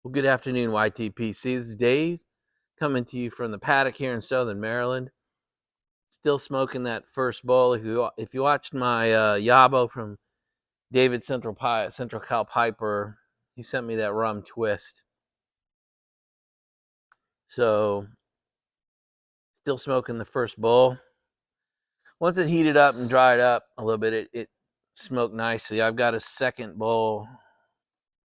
Well, good afternoon, YTPC. This is Dave coming to you from the paddock here in Southern Maryland. Still smoking that first bowl. If you watched my Yabo from David Central Cal Piper, he sent me that rum twist. So still smoking the first bowl. Once it heated up and dried up a little bit, it smoked nicely. I've got a second bowl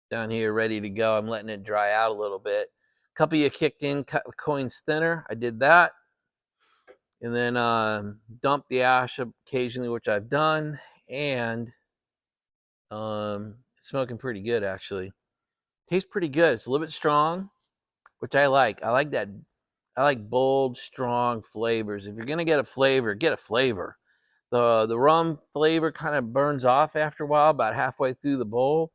down here ready to go. I'm letting it dry out a little bit. A couple of you kicked in, cut the coins thinner. I did that. And then dump the ash occasionally, which I've done, and it's smoking pretty good actually. Tastes pretty good. It's a little bit strong, which I like. I like that. I like bold, strong flavors. If you're gonna get a flavor, get a flavor. The rum flavor kind of burns off after a while, about halfway through the bowl,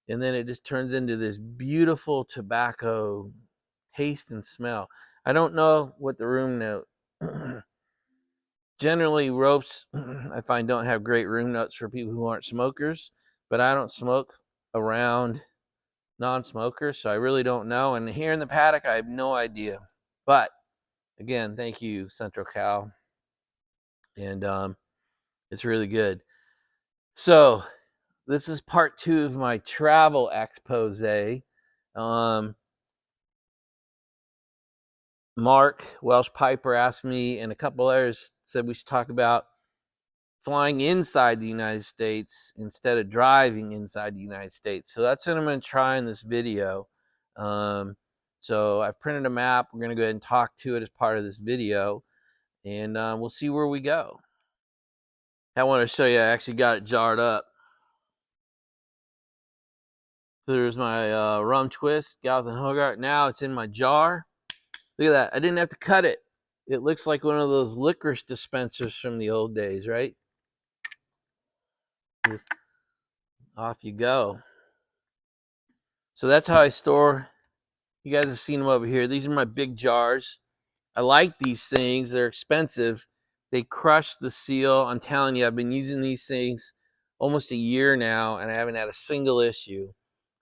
and then it just turns into this beautiful tobacco taste and smell. I don't know what the room note. Generally, ropes I find don't have great room notes for people who aren't smokers, but I don't smoke around non-smokers, so I really don't know. And here in the paddock, I have no idea. But again, thank you, Central Cal, and it's really good. So this is part 2 of my travel expose. Mark Welsh Piper asked me, and a couple others said we should talk about flying inside the United States instead of driving inside the United States. So that's what I'm going to try in this video. So I've printed a map. We're going to go ahead and talk to it as part of this video, and we'll see where we go. I want to show you, I actually got it jarred up. So there's my rum twist, Galvin Hogarth. Now it's in my jar. Look at that. I didn't have to cut it. It looks like one of those licorice dispensers from the old days, right? Just off you go. So that's how I store. You guys have seen them over here. These are my big jars. I like these things. They're expensive. They crush the seal. I'm telling you, I've been using these things almost a year now, and I haven't had a single issue.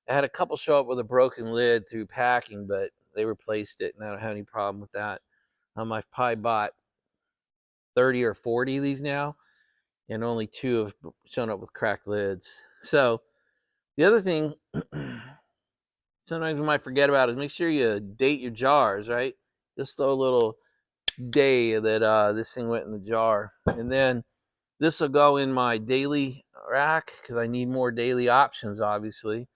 I had a couple show up with a broken lid through packing, but they replaced it, and I don't have any problem with that. I've probably bought 30 or 40 of these now, and only 2 have shown up with cracked lids. So the other thing sometimes we might forget about is make sure you date your jars, right? Just throw a little day that this thing went in the jar. And then this will go in my daily rack because I need more daily options, obviously.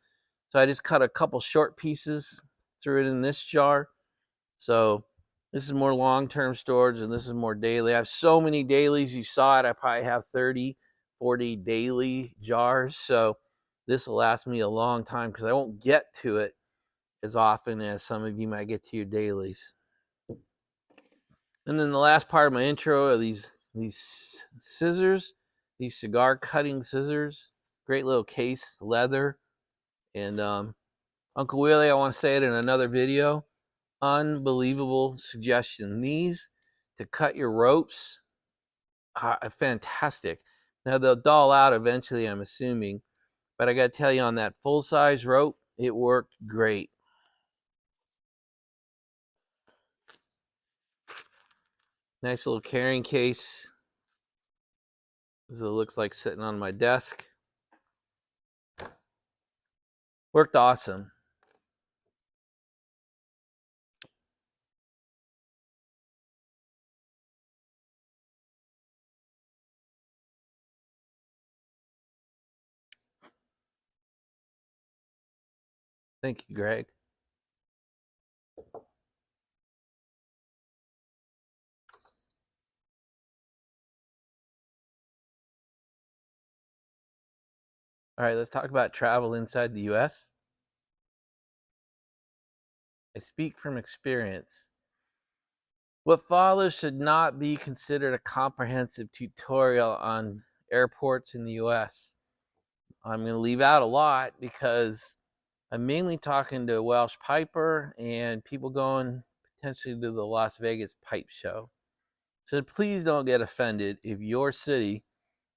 So I just cut a couple short pieces, threw it in this jar. So this is more long-term storage, and this is more daily. I have so many dailies. You saw it. I probably have 30, 40 daily jars. So this will last me a long time because I won't get to it as often as some of you might get to your dailies. And then the last part of my intro are these scissors, these cigar cutting scissors. Great little case, leather. And Uncle Willie, I want to say it in another video. Unbelievable suggestion. These to cut your ropes are fantastic. Now they'll dull out eventually, I'm assuming. But I got to tell you, on that full-size rope, it worked great. Nice little carrying case. This is what it looks like sitting on my desk. Worked awesome. Thank you, Greg. All right, let's talk about travel inside the US. I speak from experience. What follows should not be considered a comprehensive tutorial on airports in the US. I'm going to leave out a lot because I'm mainly talking to Welsh Piper and people going potentially to the Las Vegas Pipe Show. So please don't get offended if your city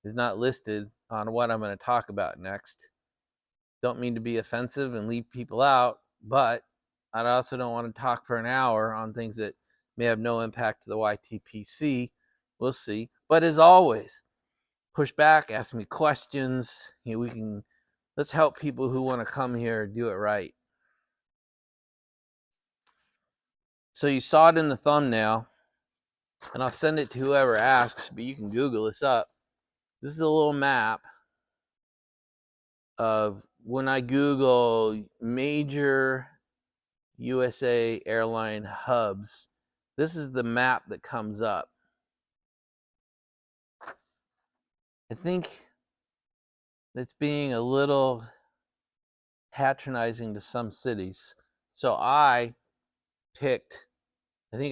is not listed on what I'm going to talk about next. Don't mean to be offensive and leave people out, but I also don't want to talk for an hour on things that may have no impact to the YTPC. We'll see. But as always, push back, ask me questions. Let's help people who want to come here do it right. So you saw it in the thumbnail, and I'll send it to whoever asks, but you can Google this up. This is a little map of when I Google major USA airline hubs. This is the map that comes up. I think it's being a little patronizing to some cities. So I think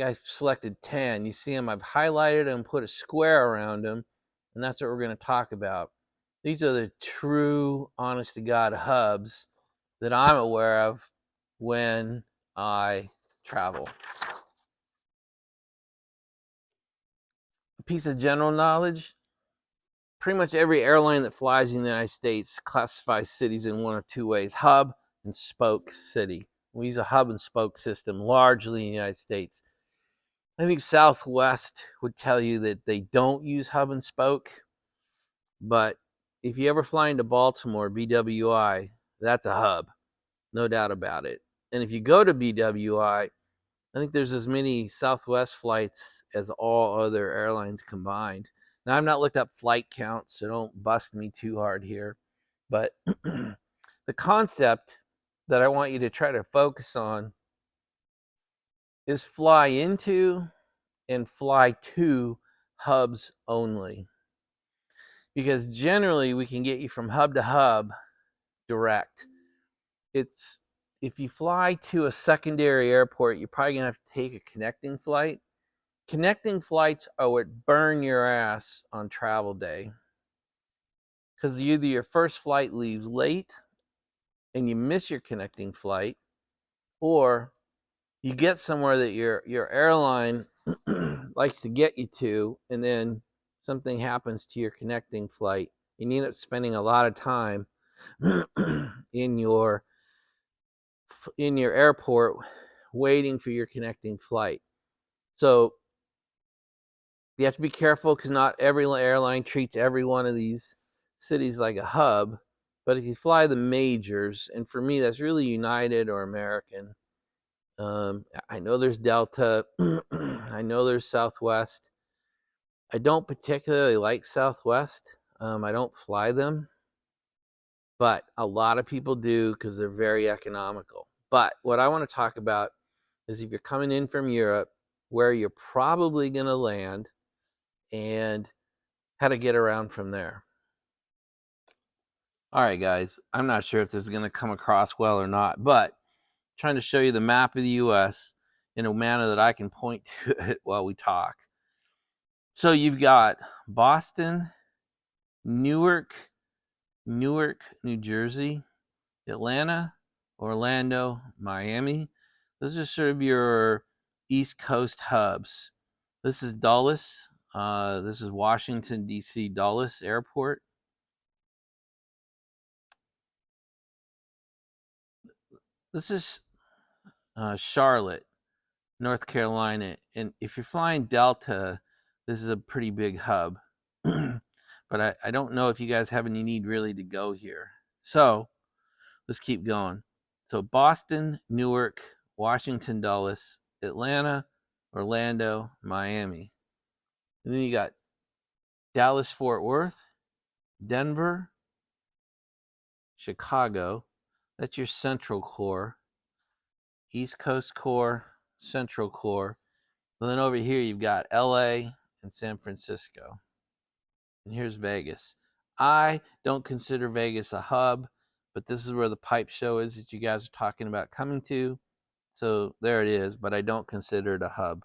I selected 10. You see them, I've highlighted them, put a square around them, and that's what we're going to talk about. These are the true, honest to God hubs that I'm aware of when I travel. A piece of general knowledge: pretty much every airline that flies in the United States classifies cities in one of two ways: hub and spoke city. We use a hub and spoke system largely in the United States. I think Southwest would tell you that they don't use hub and spoke, but if you ever fly into Baltimore, BWI, that's a hub, no doubt about it. And if you go to BWI, I think there's as many Southwest flights as all other airlines combined. Now, I've not looked up flight counts, so don't bust me too hard here. But the concept that I want you to try to focus on is fly into and fly to hubs only. Because generally we can get you from hub to hub direct. If you fly to a secondary airport, you're probably gonna have to take a connecting flight. Connecting flights are what burn your ass on travel day, because either your first flight leaves late and you miss your connecting flight, or you get somewhere that your airline likes to get you to, and then something happens to your connecting flight, and you end up spending a lot of time in your airport waiting for your connecting flight. So you have to be careful, because not every airline treats every one of these cities like a hub. But if you fly the majors, and for me that's really United or American. I know there's Delta. I know there's Southwest. I don't particularly like Southwest. I don't fly them, but a lot of people do because they're very economical. But what I want to talk about is if you're coming in from Europe, where you're probably going to land and how to get around from there. All right, guys, I'm not sure if this is going to come across well or not, but I'm trying to show you the map of the U.S. in a manner that I can point to it while we talk. So you've got Boston, Newark, New Jersey, Atlanta, Orlando, Miami. Those are sort of your East Coast hubs. This is Dulles. This is Washington, D.C. Dulles Airport. This is Charlotte, North Carolina. And if you're flying Delta, this is a pretty big hub. But I don't know if you guys have any need really to go here. So let's keep going. So Boston, Newark, Washington, Dulles, Atlanta, Orlando, Miami. And then you got Dallas, Fort Worth, Denver, Chicago. That's your central core. East Coast core, central core. And then over here you've got LA and San Francisco. And here's Vegas. I don't consider Vegas a hub, but this is where the pipe show is that you guys are talking about coming to. So there it is, but I don't consider it a hub.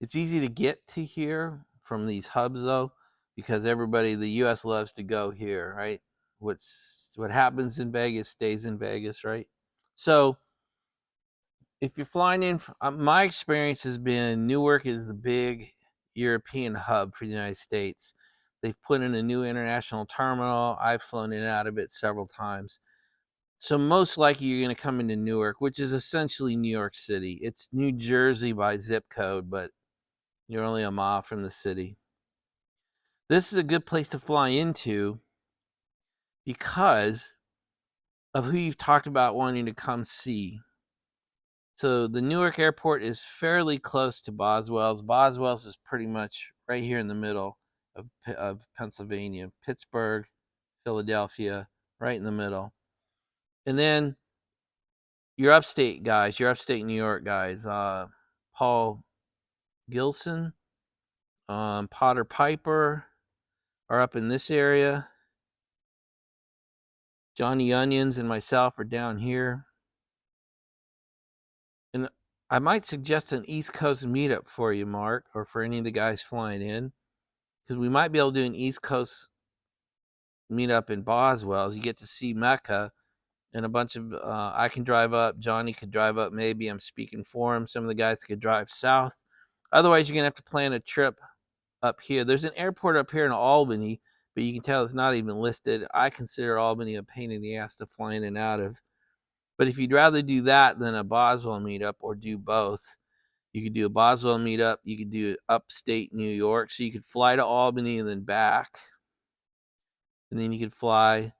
It's easy to get to here from these hubs, though, because the U.S. loves to go here, right? What happens in Vegas stays in Vegas, right? So if you're flying in, my experience has been Newark is the big European hub for the United States. They've put in a new international terminal. I've flown in and out of it several times. So most likely you're going to come into Newark, which is essentially New York City. It's New Jersey by zip code, but you're only a mile from the city. This is a good place to fly into because of who you've talked about wanting to come see. So the Newark airport is fairly close to Boswell's. Boswell's is pretty much right here in the middle of Pennsylvania. Pittsburgh, Philadelphia, right in the middle. And then your upstate guys, your upstate New York guys, Paul Gilson, Potter Piper are up in this area. Johnny Onions and myself are down here. And I might suggest an East Coast meetup for you, Mark, or for any of the guys flying in, because we might be able to do an East Coast meetup in Boswell's. You get to see Mecca and a bunch of, I can drive up, Johnny could drive up, maybe I'm speaking for him. Some of the guys could drive south. Otherwise, you're going to have to plan a trip up here. There's an airport up here in Albany, but you can tell it's not even listed. I consider Albany a pain in the ass to fly in and out of. But if you'd rather do that than a Boswell meetup, or do both, you could do a Boswell meetup. You could do upstate New York. So you could fly to Albany and then back. And then you could fly.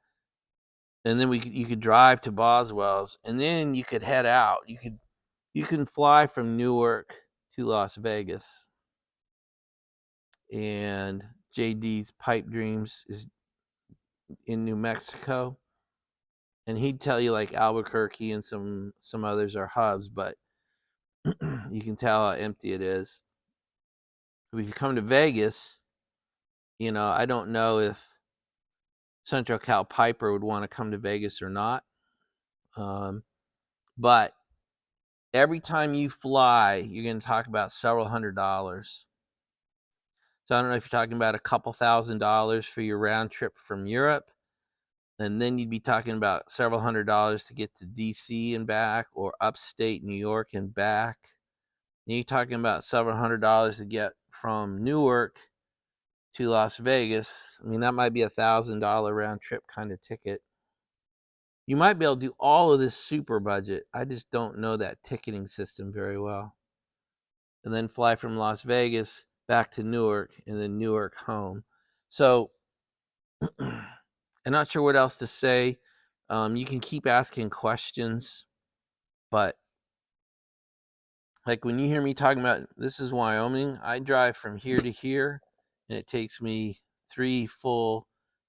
And then you could drive to Boswell's. And then you could head out. You can fly from Newark to Las Vegas. And JD's Pipe Dreams is in New Mexico. And he'd tell you like Albuquerque and some others are hubs, but you can tell how empty it is. If you come to Vegas, I don't know if Central Cal Piper would want to come to Vegas or not. But every time you fly, you're going to talk about several $100s. So I don't know if you're talking about a couple $1,000s for your round trip from Europe. And then you'd be talking about several $100s to get to DC and back, or upstate New York and back. And you're talking about several $100s to get from Newark to Las Vegas. I mean, that might be $1,000 round trip kind of ticket. You might be able to do all of this super budget. I just don't know that ticketing system very well. And then fly from Las Vegas back to Newark, and then Newark home. So I'm not sure what else to say. You can keep asking questions, but like when you hear me talking about this is Wyoming, I drive from here to here, and it takes me 2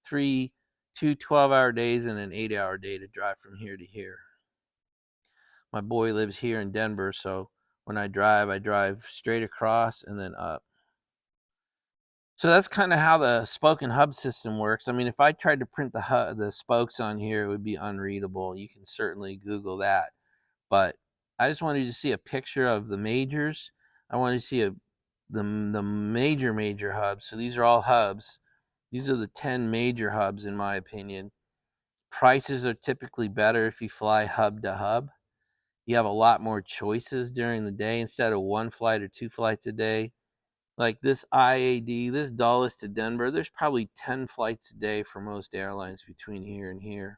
12-hour days and an 8-hour day to drive from here to here. My boy lives here in Denver, so when I drive straight across and then up. So that's kind of how the spoke and hub system works. I mean, if I tried to print the spokes on here, it would be unreadable. You can certainly Google that. But I just wanted to see a picture of the majors. I wanted to see the major hubs. So these are all hubs. These are the 10 major hubs, in my opinion. Prices are typically better if you fly hub to hub. You have a lot more choices during the day instead of one flight or 2 flights a day. Like this IAD, this Dulles to Denver, there's probably 10 flights a day for most airlines between here and here.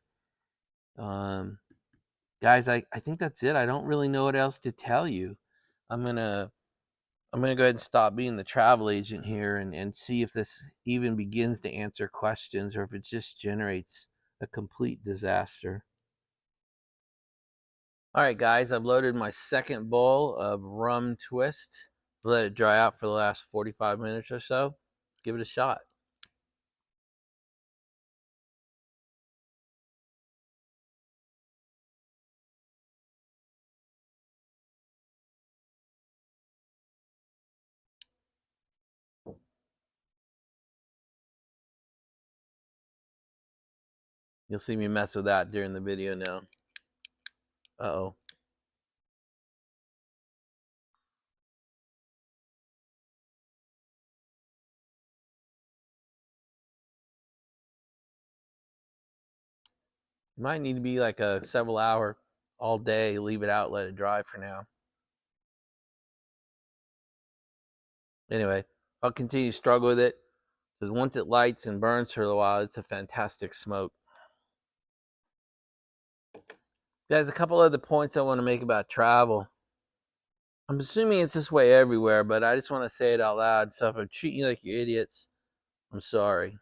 Guys, I think that's it. I don't really know what else to tell you. I'm gonna go ahead and stop being the travel agent here and see if this even begins to answer questions, or if it just generates a complete disaster. All right, guys, I've loaded my second bowl of rum twist. Let it dry out for the last 45 minutes or so. Let's give it a shot. You'll see me mess with that during the video now. Uh-oh. It might need to be like a several hour, all day, leave it out, let it dry for now. Anyway, I'll continue to struggle with it. because once it lights and burns for a while, it's a fantastic smoke. Guys, a couple other points I want to make about travel. I'm assuming it's this way everywhere, but I just want to say it out loud. So if I'm treating you like you're idiots, I'm sorry.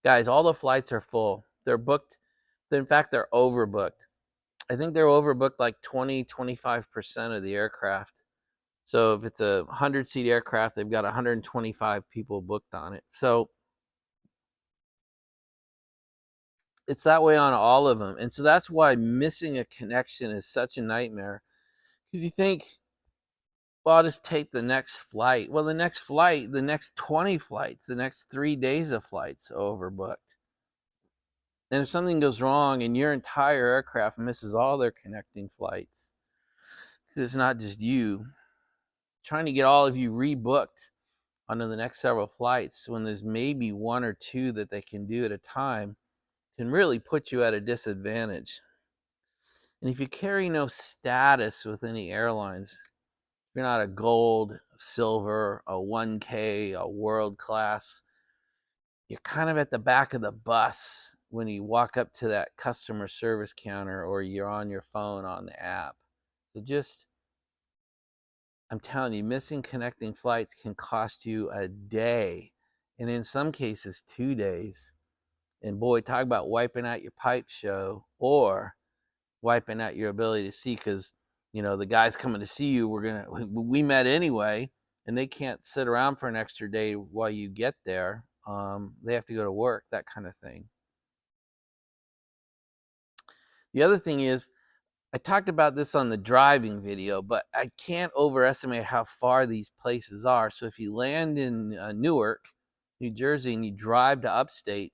Guys, all the flights are full. They're booked. In fact, they're overbooked. I think they're overbooked like 20-25% of the aircraft. So if it's a 100-seat aircraft, they've got 125 people booked on it. So it's that way on all of them. And so that's why missing a connection is such a nightmare. Because you think, well, I'll just take the next flight. Well, the next flight, the next 20 flights, the next 3 days of flights are overbooked. And if something goes wrong and your entire aircraft misses all their connecting flights, because it's not just you, trying to get all of you rebooked onto the next several flights when there's maybe 1 or 2 that they can do at a time can really put you at a disadvantage. And if you carry no status with any airlines, you're not a gold, silver, a 1K, a world class, you're kind of at the back of the bus when you walk up to that customer service counter or you're on your phone on the app. So just, I'm telling you, missing connecting flights can cost you a day, and in some cases 2 days. And boy, talk about wiping out your pipe show or wiping out your ability to see, because the guys coming to see you, we met anyway, and they can't sit around for an extra day while you get there. They have to go to work, that kind of thing. The other thing is, I talked about this on the driving video, but I can't overestimate how far these places are. So if you land in Newark, New Jersey, and you drive to upstate,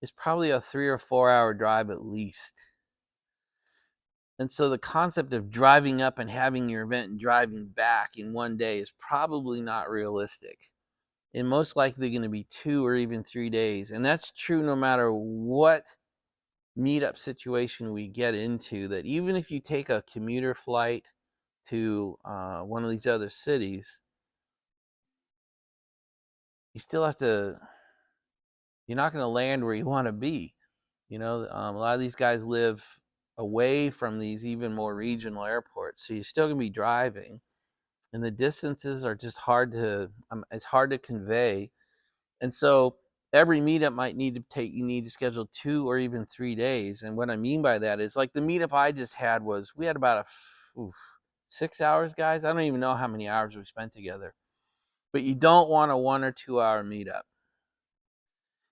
it's probably a 3 or 4 hour drive at least. And so the concept of driving up and having your event and driving back in 1 day is probably not realistic. And most likely going to be 2 or even 3 days. And that's true no matter what meetup situation we get into, that even if you take a commuter flight to one of these other cities, you still have to, you're not going to land where you want to be. A lot of these guys live away from these even more regional airports, so you're still going to be driving, and the distances are just it's hard to convey. And so every meetup might need to you need to schedule 2 or even 3 days. And what I mean by that is, like the meetup I just had, we had about 6 hours, guys. I don't even know how many hours we spent together, but you don't want a 1 or 2 hour meetup.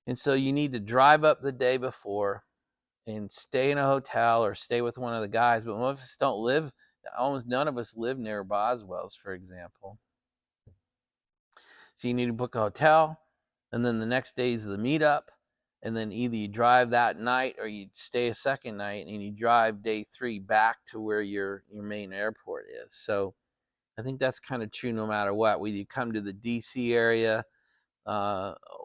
And so you need to drive up the day before and stay in a hotel or stay with one of the guys. But most of us don't live, almost none of us live near Boswell's, for example. So you need to book a hotel, and then the next day is the meetup, and then either you drive that night or you stay a second night and you drive day 3 back to where your main airport is. So I think that's kind of true no matter what, whether you come to the DC area,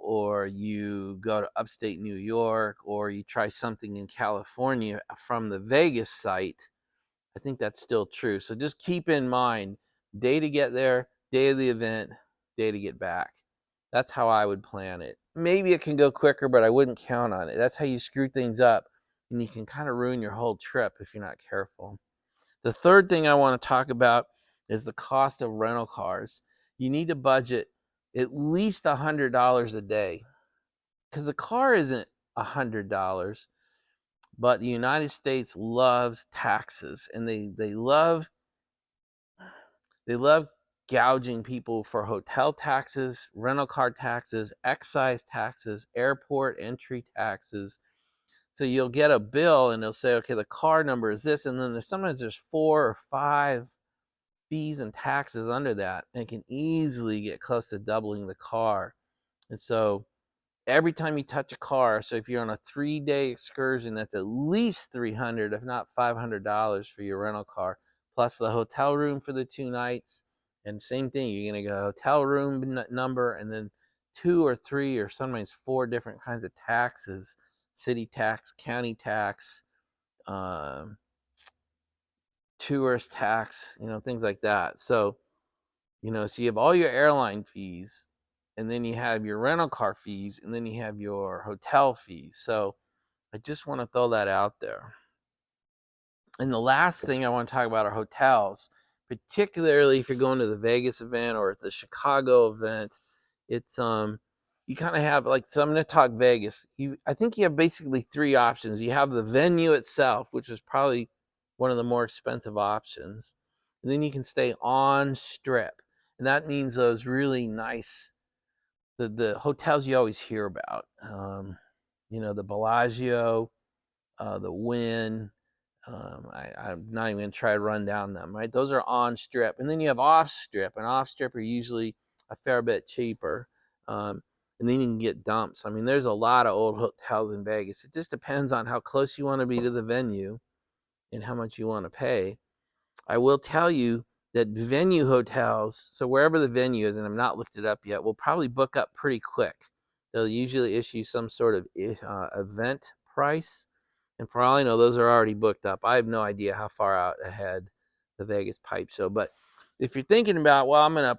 or you go to upstate New York, or you try something in California from the Vegas site. I think that's still true. So just keep in mind, day to get there, day of the event, day to get back. That's how I would plan it. Maybe it can go quicker, but I wouldn't count on it. That's how you screw things up, and you can kind of ruin your whole trip if you're not careful. The third thing I want to talk about is the cost of rental cars. You need to budget at least $100 a day, because the car isn't $100, but the United States loves taxes, and they love gouging people for hotel taxes, rental car taxes, excise taxes, airport entry taxes. So you'll get a bill and they'll say, okay, the car number is this, and then sometimes there's 4 or 5 fees and taxes under that, and it can easily get close to doubling the car. And so every time you touch a car, so if you're on a 3-day excursion, that's at least $300, if not $500 for your rental car, plus the hotel room for the 2 nights. And same thing, you're going to get a hotel room number, and then 2 or 3 or sometimes 4 different kinds of taxes: city tax, county tax, tourist tax, things like that. So, so you have all your airline fees, and then you have your rental car fees, and then you have your hotel fees. So I just want to throw that out there. And the last thing I want to talk about are hotels, particularly if you're going to the Vegas event or the Chicago event. It's you kind of have, like, so I'm going to talk Vegas. I think you have basically three options. You have the venue itself, which is probably one of the more expensive options. And then you can stay on strip. And that means those really nice the hotels you always hear about. The Bellagio, the Wynn. I'm not even going to try to run down them, right? Those are on strip. And then you have off strip, and off strip are usually a fair bit cheaper. And then you can get dumps. I mean, there's a lot of old hotels in Vegas. It just depends on how close you want to be to the venue and how much you want to pay. I will tell you that venue hotels, so wherever the venue is, and I've not looked it up yet, will probably book up pretty quick. They'll usually issue some sort of event price. And for all I know, those are already booked up. I have no idea how far out ahead the Vegas Pipe Show. But if you're thinking about, well, I'm going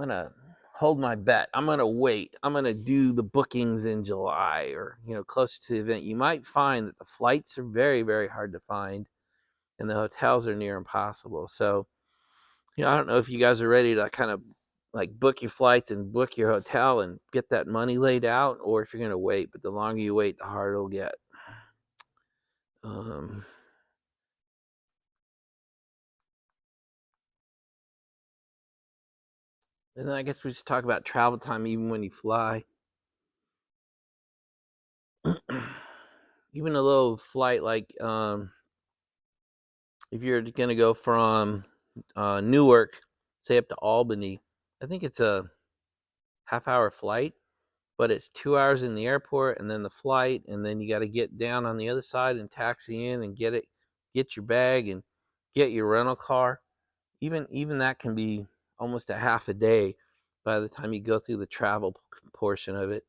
to hold my bet. I'm going to wait. I'm going to do the bookings in July or, closer to the event. You might find that the flights are very, very hard to find and the hotels are near impossible. So, I don't know if you guys are ready to kind of like book your flights and book your hotel and get that money laid out, or if you're going to wait. But the longer you wait, the harder it'll get. And then I guess we should talk about travel time, even when you fly. Even a little flight like if you're going to go from Newark, say up to Albany, I think it's a half-hour flight, but it's 2 hours in the airport and then the flight, and then you got to get down on the other side and taxi in and get your bag and get your rental car. Even that can be almost a half a day by the time you go through the travel portion of it.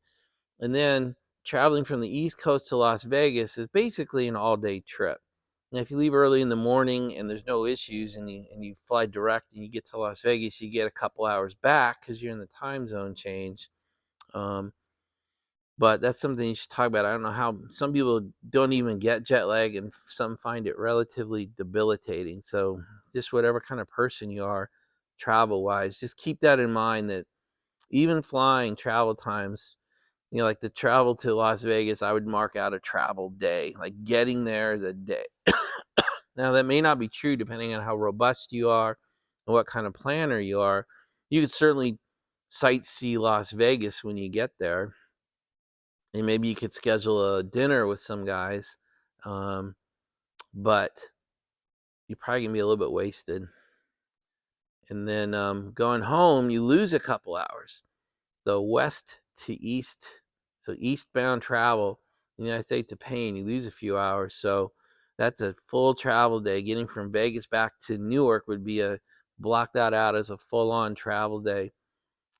And then traveling from the East Coast to Las Vegas is basically an all-day trip. And if you leave early in the morning and there's no issues, and you fly direct and you get to Las Vegas, you get a couple hours back because you're in the time zone change. But that's something you should talk about. I don't know how some people don't even get jet lag, and some find it relatively debilitating. So just whatever kind of person you are, travel wise, just keep that in mind, that even flying travel times, like the travel to Las Vegas, I would mark out a travel day, like getting there is a day. Now that may not be true depending on how robust you are and what kind of planner you are. You could certainly sightsee Las Vegas when you get there, and maybe you could schedule a dinner with some guys, but you're probably gonna be a little bit wasted. And then going home, you lose a couple hours. The west to east, so eastbound travel in the United States to Payne, you lose a few hours. So that's a full travel day. Getting from Vegas back to Newark would be block that out as a full-on travel day.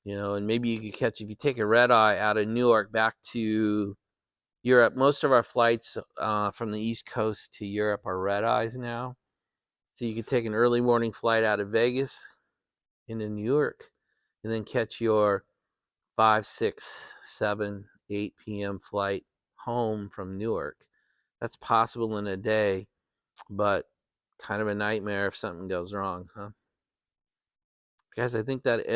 And maybe you could catch, if you take a red eye out of Newark back to Europe. Most of our flights from the East Coast to Europe are red eyes now. So you could take an early morning flight out of Vegas into New York and then catch your 5, 6, 7, 8 p.m. flight home from Newark. That's possible in a day, but kind of a nightmare if something goes wrong, huh? Guys, I think that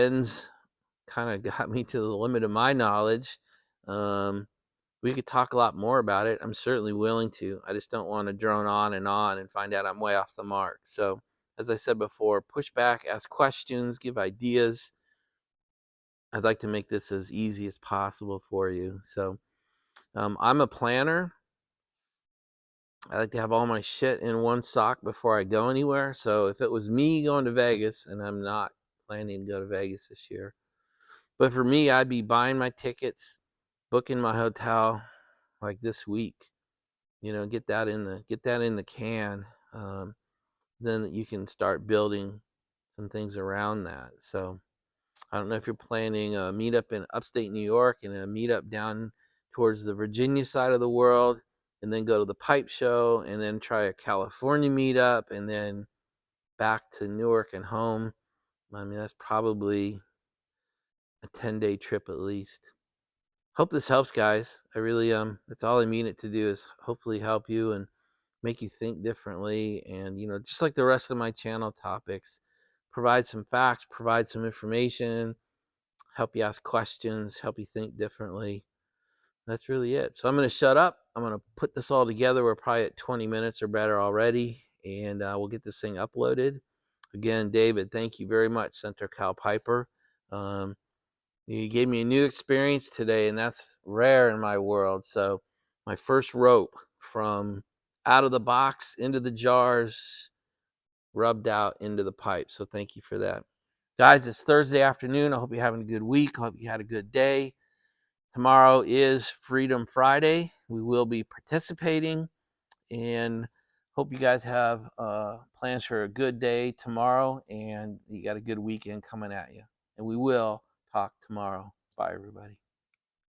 kind of got me to the limit of my knowledge. We could talk a lot more about it. I'm certainly willing to. I just don't want to drone on and find out I'm way off the mark. So, as I said before, push back, ask questions, give ideas. I'd like to make this as easy as possible for you. So, I'm a planner. I like to have all my shit in one sock before I go anywhere. So, if it was me going to Vegas, and I'm not planning to go to Vegas this year, but for me, I'd be buying my tickets, booking my hotel like this week. Get that in the can. Then you can start building some things around that. So I don't know if you're planning a meetup in upstate New York and a meetup down towards the Virginia side of the world, and then go to the Pipe Show, and then try a California meetup, and then back to Newark and home. I mean, that's probably a 10-day trip at least. Hope this helps, guys. I really that's all I mean it to do, is hopefully help you and make you think differently. And just like the rest of my channel topics, provide some facts, provide some information, help you ask questions, help you think differently. That's really it. So I'm going to shut up. I'm going to put this all together. We're probably at 20 minutes or better already, and we'll get this thing uploaded. Again, David, thank you very much, Center Cal Piper. You gave me a new experience today, and that's rare in my world. So my first rope from out of the box into the jars, rubbed out into the pipe. So thank you for that. Guys, it's Thursday afternoon. I hope you're having a good week. I hope you had a good day. Tomorrow is Freedom Friday. We will be participating, and hope you guys have plans for a good day tomorrow, and you got a good weekend coming at you. And we will talk tomorrow. Bye, everybody.